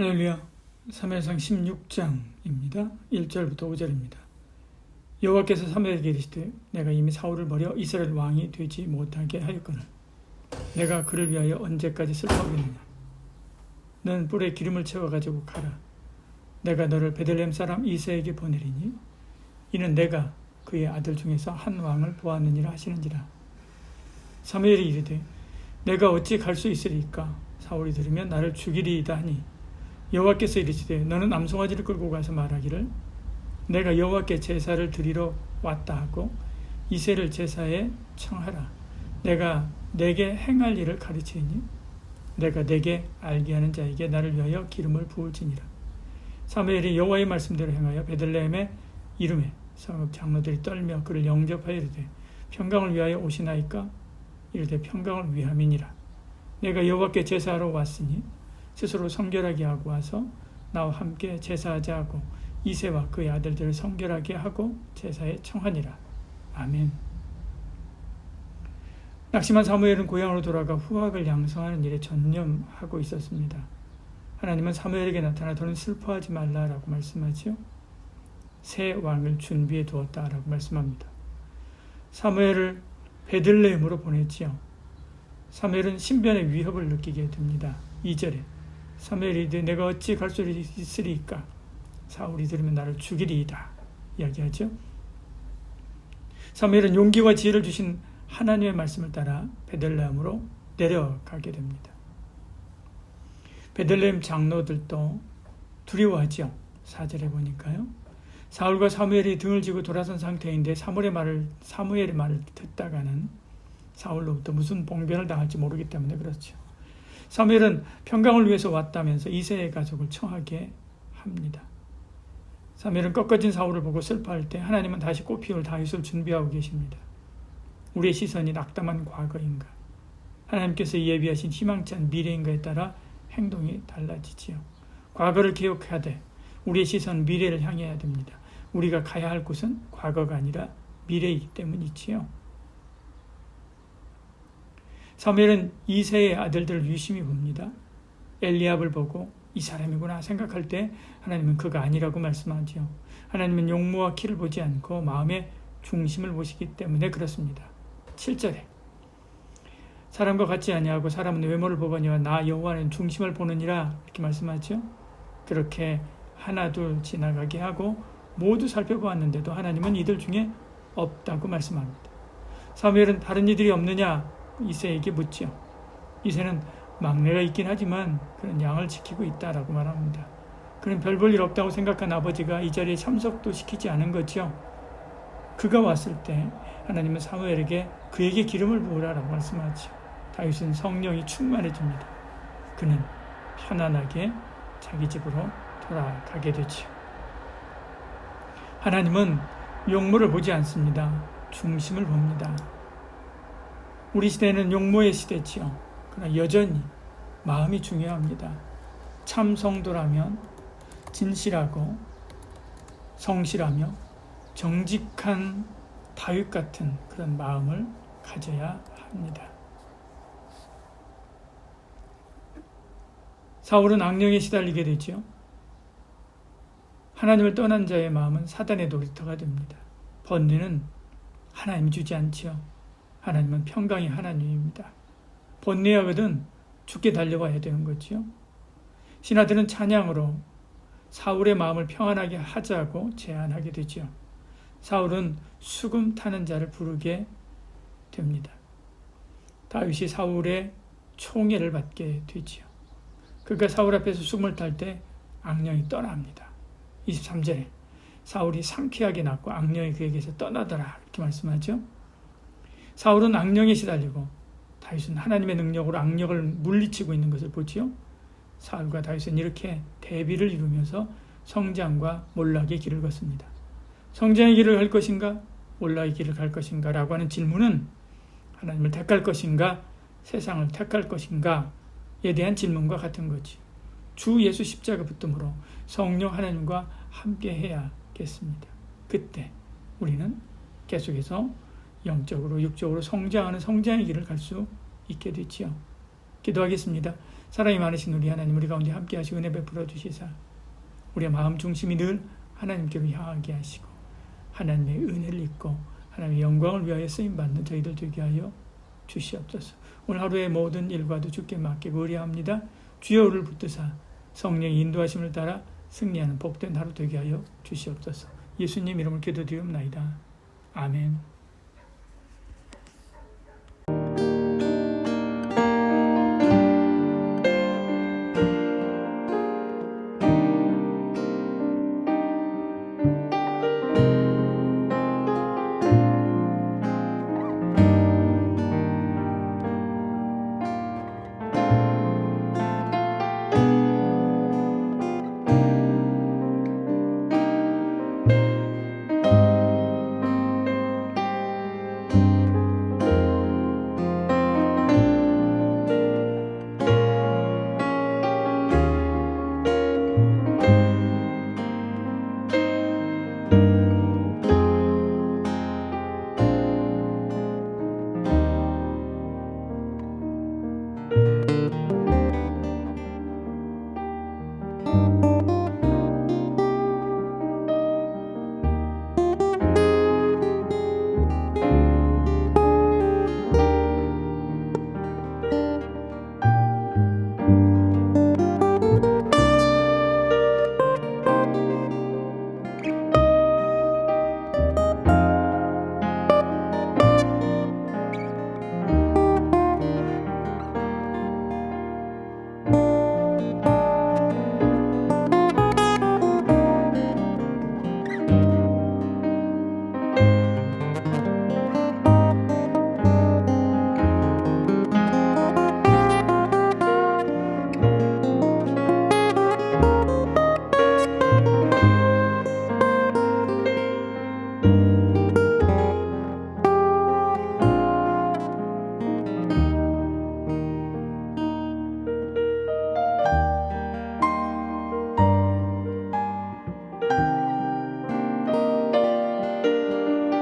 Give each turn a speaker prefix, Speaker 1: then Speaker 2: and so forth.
Speaker 1: 할렐루야. 사무엘상 16장입니다. 1절부터 5절입니다. 여호와께서 사무엘에게 이르시되 내가 이미 사울을 버려 이스라엘 왕이 되지 못하게 하였거늘 내가 그를 위하여 언제까지 슬퍼하겠느냐. 너는 뿔에 기름을 채워가지고 가라. 내가 너를 베들레헴 사람 이새에게 보내리니 이는 내가 그의 아들 중에서 한 왕을 보았느니라 하시는지라. 사무엘이 이르되 내가 어찌 갈 수 있으리까. 사울이 들으면 나를 죽이리이다 하니 여호와께서 이르시되 너는 암송아지를 끌고 가서 말하기를 내가 여호와께 제사를 드리러 왔다 하고 이새를 제사에 청하라. 내가 내게 행할 일을 가르치니 내가 내게 알게 하는 자에게 나를 위하여 기름을 부을지니라. 사무엘이 여호와의 말씀대로 행하여 베들레헴의 이름에 성읍 장로들이 떨며 그를 영접하여 이르되 평강을 위하여 오시나이까. 이르되 평강을 위함이니라. 내가 여호와께 제사하러 왔으니 스스로 성결하게 하고 와서 나와 함께 제사하자 하고 이새와 그의 아들들을 성결하게 하고 제사에 청하니라. 아멘. 낙심한 사무엘은 고향으로 돌아가 후학을 양성하는 일에 전념하고 있었습니다. 하나님은 사무엘에게 나타나 더는 슬퍼하지 말라라고 말씀하지요. 새 왕을 준비해 두었다라고 말씀합니다. 사무엘을 베들레헴으로 보냈지요. 사무엘은 신변의 위협을 느끼게 됩니다. 2절에 사무엘이 이르되 내가 어찌 갈 수 있으리까. 사울이 들으면 나를 죽이리이다 이야기하죠. 사무엘은 용기와 지혜를 주신 하나님의 말씀을 따라 베들레헴으로 내려가게 됩니다. 베들레헴 장로들도 두려워하죠. 4절에 보니까요. 사울과 사무엘이 등을 지고 돌아선 상태인데 사무엘의 말을 듣다가는 사울로부터 무슨 봉변을 당할지 모르기 때문에 그렇죠. 사무엘은 평강을 위해서 왔다면서 이새의 가족을 청하게 합니다. 사무엘은 꺾어진 사울을 보고 슬퍼할 때 하나님은 다시 꽃피울 다윗을 준비하고 계십니다. 우리의 시선이 낙담한 과거인가, 하나님께서 예비하신 희망찬 미래인가에 따라 행동이 달라지지요. 과거를 기억하되 우리의 시선 미래를 향해야 됩니다. 우리가 가야 할 곳은 과거가 아니라 미래이기 때문이지요. 사무엘은 이새의 아들들을 유심히 봅니다. 엘리압을 보고 이 사람이구나 생각할 때 하나님은 그가 아니라고 말씀하죠. 하나님은 용모와 키를 보지 않고 마음의 중심을 보시기 때문에 그렇습니다. 7절에 사람과 같지 아니하고 사람은 외모를 보거니와 나 여호와는 중심을 보느니라 이렇게 말씀하죠. 그렇게 하나둘 지나가게 하고 모두 살펴보았는데도 하나님은 이들 중에 없다고 말씀합니다. 사무엘은 다른 이들이 없느냐 이새에게 묻지요. 이새는 막내가 있긴 하지만 그는 양을 지키고 있다라고 말합니다. 그는 별 볼 일 없다고 생각한 아버지가 이 자리에 참석도 시키지 않은 거죠. 그가 왔을 때 하나님은 사무엘에게 그에게 기름을 부으라라고 말씀하죠. 다윗은 성령이 충만해집니다. 그는 편안하게 자기 집으로 돌아가게 되죠. 하나님은 용모를 보지 않습니다. 중심을 봅니다. 우리 시대는 용모의 시대지요. 그러나 여전히 마음이 중요합니다. 참 성도라면 진실하고 성실하며 정직한 다윗 같은 그런 마음을 가져야 합니다. 사울은 악령에 시달리게 되죠. 하나님을 떠난 자의 마음은 사단의 놀이터가 됩니다. 번뇌는 하나님이 주지 않지요. 하나님은 평강의 하나님입니다. 번뇌하거든 죽게 달려와야 되는 거지요. 신하들은 찬양으로 사울의 마음을 평안하게 하자고 제안하게 되지요. 사울은 수금 타는 자를 부르게 됩니다. 다윗이 사울의 총애를 받게 되지요. 그가 사울 앞에서 수금을 탈 때 악령이 떠납니다. 23절에 사울이 상쾌하게 낫고 악령이 그에게서 떠나더라 이렇게 말씀하죠. 사울은 악령에 시달리고 다윗은 하나님의 능력으로 악령을 물리치고 있는 것을 보지요. 사울과 다윗은 이렇게 대비를 이루면서 성장과 몰락의 길을 걷습니다. 성장의 길을 갈 것인가 몰락의 길을 갈 것인가 라고 하는 질문은 하나님을 택할 것인가 세상을 택할 것인가에 대한 질문과 같은 거지. 주 예수 십자가 붙듦으로 성령 하나님과 함께 해야겠습니다. 그때 우리는 계속해서 영적으로 육적으로 성장하는 성장의 길을 갈 수 있게 되지요. 기도하겠습니다. 사랑이 많으신 우리 하나님, 우리 가운데 함께 하시고 은혜 베풀어 주시사 우리의 마음 중심이 늘 하나님께로 향하게 하시고 하나님의 은혜를 입고 하나님의 영광을 위하여 쓰임받는 저희들 되게 하여 주시옵소서. 오늘 하루의 모든 일과도 주께 맡기고 의뢰합니다. 주여 우리를 붙드사 성령의 인도하심을 따라 승리하는 복된 하루 되게 하여 주시옵소서. 예수님 이름을 기도드리옵나이다. 아멘.
Speaker 2: you.